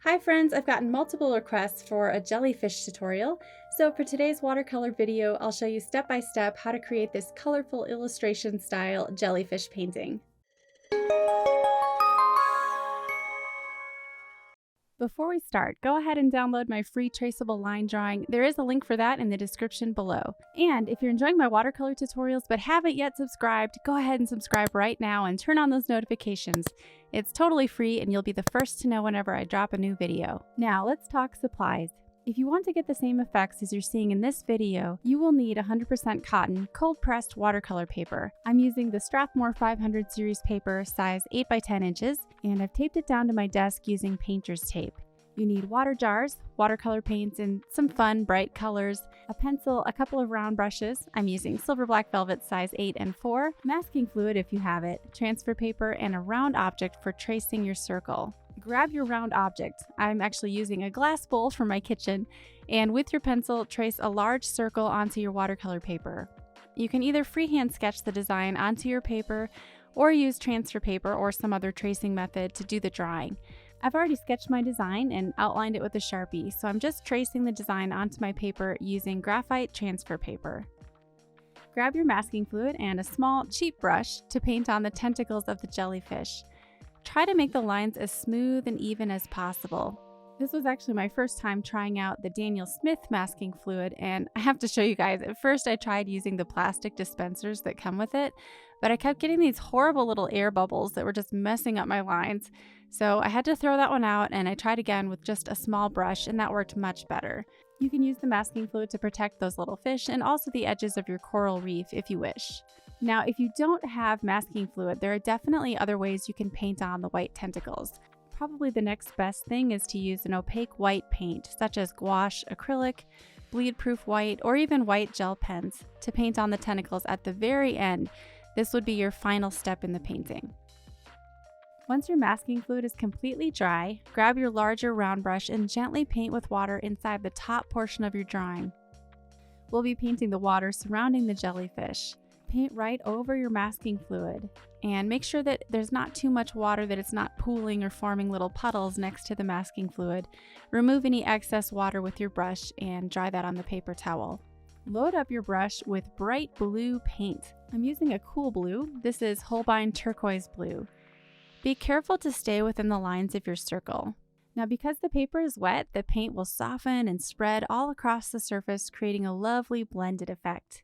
Hi friends, I've gotten multiple requests for a jellyfish tutorial, so for today's watercolor video, I'll show you step by step how to create this colorful illustration style jellyfish painting. Before we start, go ahead and download my free traceable line drawing. There is a link for that in the description below. And if you're enjoying my watercolor tutorials but haven't yet subscribed, go ahead and subscribe right now and turn on those notifications. It's totally free and you'll be the first to know whenever I drop a new video. Now let's talk supplies. If you want to get the same effects as you're seeing in this video, you will need 100% cotton, cold-pressed watercolor paper. I'm using the Strathmore 500 series paper, size 8 by 10 inches, and I've taped it down to my desk using painter's tape. You need water jars, watercolor paints in some fun, bright colors, a pencil, a couple of round brushes. I'm using silver black velvet size 8 and 4, masking fluid if you have it, transfer paper, and a round object for tracing your circle. Grab your round object. I'm actually using a glass bowl for my kitchen, and with your pencil, trace a large circle onto your watercolor paper. You can either freehand sketch the design onto your paper or use transfer paper or some other tracing method to do the drawing. I've already sketched my design and outlined it with a Sharpie, so I'm just tracing the design onto my paper using graphite transfer paper. Grab your masking fluid and a small, cheap brush to paint on the tentacles of the jellyfish. Try to make the lines as smooth and even as possible. This was actually my first time trying out the Daniel Smith masking fluid, and I have to show you guys, at first I tried using the plastic dispensers that come with it, but I kept getting these horrible little air bubbles that were just messing up my lines. So I had to throw that one out, and I tried again with just a small brush, and that worked much better. You can use the masking fluid to protect those little fish and also the edges of your coral reef if you wish. Now, if you don't have masking fluid, there are definitely other ways you can paint on the white tentacles. Probably the next best thing is to use an opaque white paint, such as gouache, acrylic, bleed-proof white, or even white gel pens to paint on the tentacles at the very end. This would be your final step in the painting. Once your masking fluid is completely dry, grab your larger round brush and gently paint with water inside the top portion of your drawing. We'll be painting the water surrounding the jellyfish. Paint right over your masking fluid and make sure that there's not too much water, that it's not pooling or forming little puddles next to the masking fluid. Remove any excess water with your brush and dry that on the paper towel. Load up your brush with bright blue paint. I'm using a cool blue. This is Holbein turquoise blue. Be careful to stay within the lines of your circle. Now, because the paper is wet, the paint will soften and spread all across the surface, creating a lovely blended effect.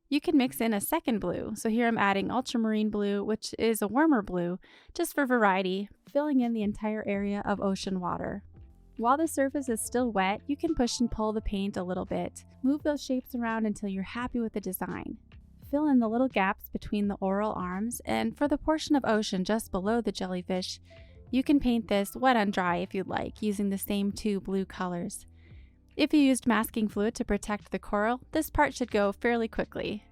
You can mix in a second blue. So here I'm adding ultramarine blue, which is a warmer blue, just for variety, filling in the entire area of ocean water. While the surface is still wet, you can push and pull the paint a little bit. Move those shapes around until you're happy with the design. Fill in the little gaps between the oral arms, and for the portion of ocean just below the jellyfish, you can paint this wet on dry if you'd like, using the same two blue colors. If you used masking fluid to protect the coral, this part should go fairly quickly.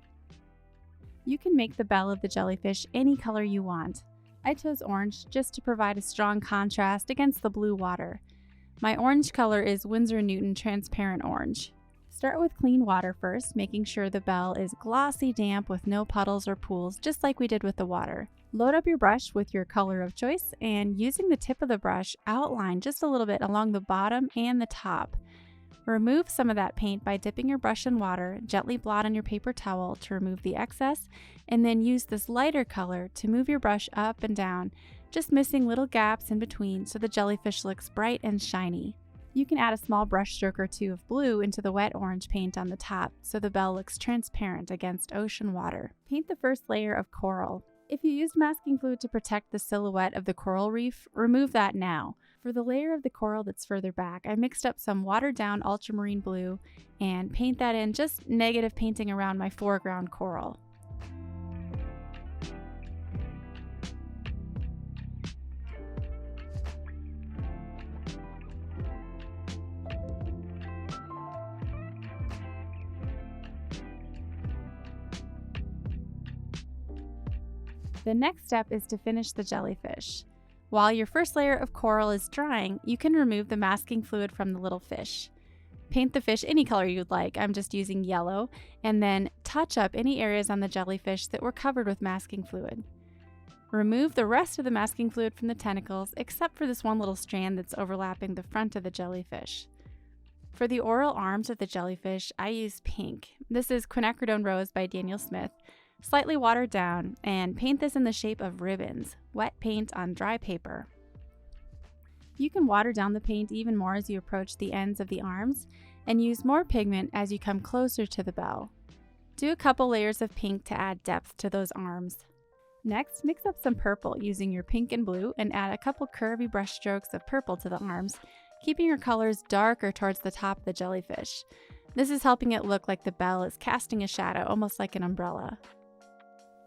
You can make the bell of the jellyfish any color you want. I chose orange just to provide a strong contrast against the blue water. My orange color is Winsor & Newton Transparent Orange. Start with clean water first, making sure the bell is glossy damp with no puddles or pools, just like we did with the water. Load up your brush with your color of choice, and using the tip of the brush, outline just a little bit along the bottom and the top. Remove some of that paint by dipping your brush in water, gently blot on your paper towel to remove the excess, and then use this lighter color to move your brush up and down, just missing little gaps in between so the jellyfish looks bright and shiny. You can add a small brush stroke or two of blue into the wet orange paint on the top so the bell looks transparent against ocean water. Paint the first layer of coral. If you used masking fluid to protect the silhouette of the coral reef, remove that now. For the layer of the coral that's further back, I mixed up some watered down ultramarine blue and paint that in, just negative painting around my foreground coral. The next step is to finish the jellyfish. While your first layer of coral is drying, you can remove the masking fluid from the little fish. Paint the fish any color you'd like, I'm just using yellow, and then touch up any areas on the jellyfish that were covered with masking fluid. Remove the rest of the masking fluid from the tentacles, except for this one little strand that's overlapping the front of the jellyfish. For the oral arms of the jellyfish, I use pink. This is quinacridone rose by Daniel Smith, slightly watered down, and paint this in the shape of ribbons, wet paint on dry paper. You can water down the paint even more as you approach the ends of the arms, and use more pigment as you come closer to the bell. Do a couple layers of pink to add depth to those arms. Next, mix up some purple using your pink and blue and add a couple curvy brush strokes of purple to the arms, keeping your colors darker towards the top of the jellyfish. This is helping it look like the bell is casting a shadow, almost like an umbrella.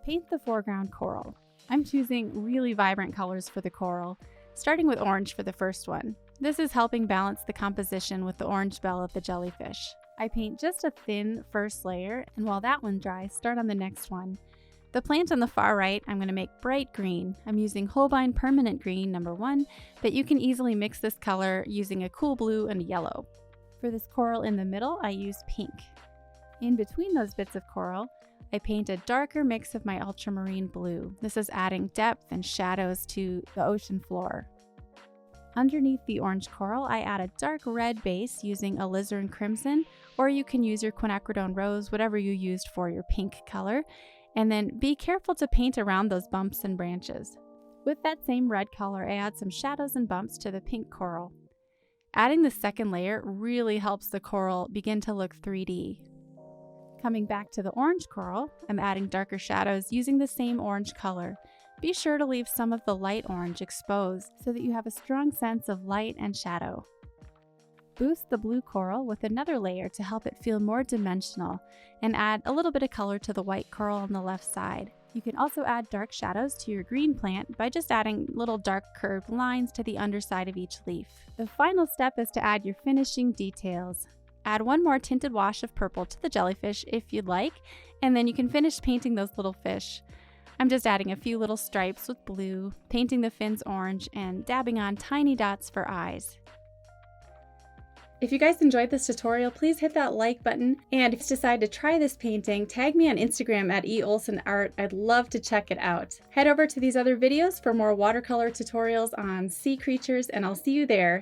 Paint the foreground coral. I'm choosing really vibrant colors for the coral, starting with orange for the first one. This is helping balance the composition with the orange bell of the jellyfish. I paint just a thin first layer, and while that one dries, start on the next one. The plant on the far right, I'm going to make bright green. I'm using Holbein Permanent Green number 1, but you can easily mix this color using a cool blue and a yellow. For this coral in the middle, I use pink. In between those bits of coral, I paint a darker mix of my ultramarine blue. This is adding depth and shadows to the ocean floor. Underneath the orange coral, I add a dark red base using alizarin crimson, or you can use your quinacridone rose, whatever you used for your pink color. And then be careful to paint around those bumps and branches. With that same red color, I add some shadows and bumps to the pink coral. Adding the second layer really helps the coral begin to look 3D. Coming back to the orange coral, I'm adding darker shadows using the same orange color. Be sure to leave some of the light orange exposed so that you have a strong sense of light and shadow. Boost the blue coral with another layer to help it feel more dimensional, and add a little bit of color to the white coral on the left side. You can also add dark shadows to your green plant by just adding little dark curved lines to the underside of each leaf. The final step is to add your finishing details. Add one more tinted wash of purple to the jellyfish if you'd like, and then you can finish painting those little fish. I'm just adding a few little stripes with blue, painting the fins orange, and dabbing on tiny dots for eyes. If you guys enjoyed this tutorial, please hit that like button, and if you decide to try this painting, tag me on Instagram at eolsonart. I'd love to check it out. Head over to these other videos for more watercolor tutorials on sea creatures, and I'll see you there.